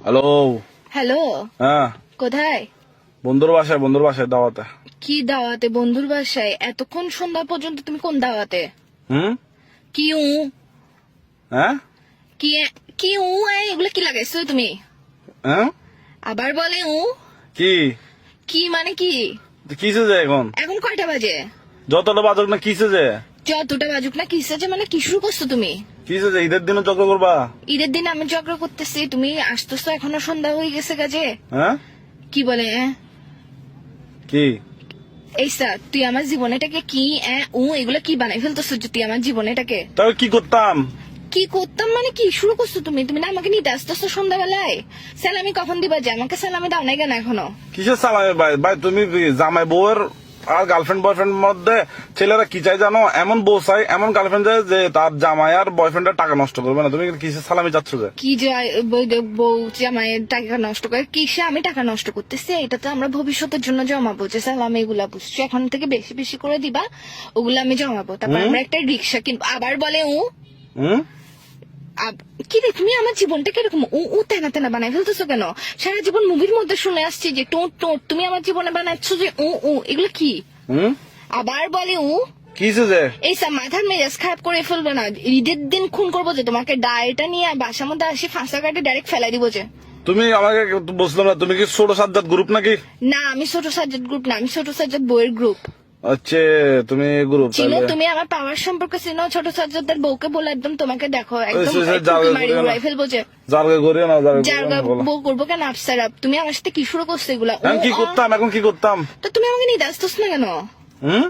Hello. Hello, হ্যাঁ, কোথায়? বন্ধুর বাসায় দাওয়াতে। কি দাওয়াতে? বন্ধুর বাসায়? এতক্ষণ সন্ধ্যা পর্যন্ত তুমি কোন দাওয়াতে? হুম। কি উ হ্যাঁ কি কি উ এগুলো কি লাগাইছো তুমি? হ্যাঁ আবার বলে উ কি কি মানে কি? কিসে যে এখন এখন কয়টা বাজে? যতটা বাজক না কিসে যে যতটা বাজুক না কিসে যে মানে কি শুরু করছো তুমি? কিসে যে ঈদের দিনে চক্র করবা? ঈদের দিন আমি ঝগড়া করতেছি, তুমি আসতেছো এখনো সন্ধ্যা হয়ে গেছে কাজে। হ্যাঁ কি বলে কি এইসা তুই আমার জীবনেটাকে কি এগুলো কি বানাই ফেলতেছো যে তুই আমার জীবনেটাকে? তবে কি করতাম? কি করতাম মানে কি শুরু করছো তুমি? তুমি না আমাকে নিতে আসতেছো সন্ধ্যাবেলায়? স্যালামি কখন দিবা? যে আমাকে স্যালামি দাও নাই কেন এখনো? কিসের সালামে ভাই? ভাই তুমি জামাই বউয়ের আর গার্লফ্রেন্ড বয়ফ্রেন্ড মধ্যে ছেলেরা কি চাই জানো? এমন বউ চাই, এমন গার্লফ্রেন্ড চাই যে তার জামাই আর বয়ফ্রেন্ডের টাকা নষ্ট করবে না। তুমি কিসের সালামি যাচ্ছ যে? কি যে বউ যে আমার টাকা নষ্ট করে? কিসে আমি টাকা নষ্ট করতেছি? এটা তো আমরা ভবিষ্যতের জন্য জমাবো, যে স্যালামি এগুলা বুঝছো এখন থেকে বেশি বেশি করে দিবা, ওগুলো আমি জমাবো, তারপর আমরা একটা রিক্সা কিনবো। আবার বলে হুম। কি রে তুমি আমার জীবনটা কিরকম তেনা তেনা বানাই ফেলতেছো কেন? সারা জীবন মুভির মধ্যে শুনে আসছি যে টোট টোট, তুমি আমার জীবনে বানাচ্ছ যে এগুলো কি? হুম। আবার বলে কিসে যে? এইসব মাথার মেজাজ খারাপ করে ফেলবে না। ঈদের দিন খুন করবো যে তোমাকে, ডায়েটা নিয়ে বাসার মধ্যে আসি ফাঁসা কাটে ডাইরেক্ট ফেলাই দিব যে। তুমি আমাকে বুঝলাম না, তুমি কি ছোট সাজ্জাদ গ্রুপ নাকি? না, আমি ছোট সাজ্জাদ গ্রুপ না, আমি ছোট সাজ্জাদ বইয়ের গ্রুপ। আচ্ছা, তুমি গ্রুপ চিনো? তুমি আমার পাওয়ার সম্পর্কে চিনো? ছোট সাজ্জাদের বউকে বলে একদম তোমাকে দেখো একদম মারি উড়াই ফেলবো যে। জারগা করিও না, জারগা বউ করবো কেন? আফসারা তুমি আমার সাথে কি শুরু করছো এগুলা? কি করতাম এখন? কি করতাম? তো তুমি আমাকে নিতে আসতেছ না কেন? হুম।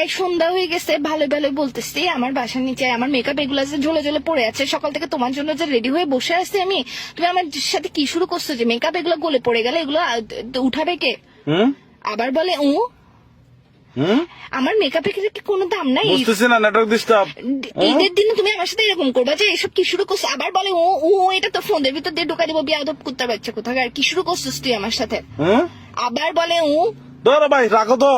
এই সন্ধ্যা হয়ে গেছে, ভালো ভালো বলতেছি, আমার বাসার নিচে আমার মেকআপ এগুলা যে ঝোলে ঝোলে পড়ে আছে, সকাল থেকে তোমার জন্য যে রেডি হয়ে বসে আছি আমি, তুমি আমার সাথে কি শুরু করছো যে মেকআপ এগুলো গলে পড়ে গেলে এগুলো উঠাবে কে? হুম। আবার বলে হুম। আমার মেকআপের কি কোনো দাম নাই? বুঝতেছি না, নেটওয়ার্ক ডিস্টার্ব। ঈদের দিনে তুমি আমার সাথে এরকম করবা যে এসব কি শুরু করছো? আবার বলে এটা তো ফোনের ভিতর দিয়ে ঢুকা দিব, বিয়াদব কুত্তার বাচ্চা কোথাকার, কি শুরু করছিস তুই আমার সাথে? হুম। আবার বলে ধরো ভাই, রাখো তো।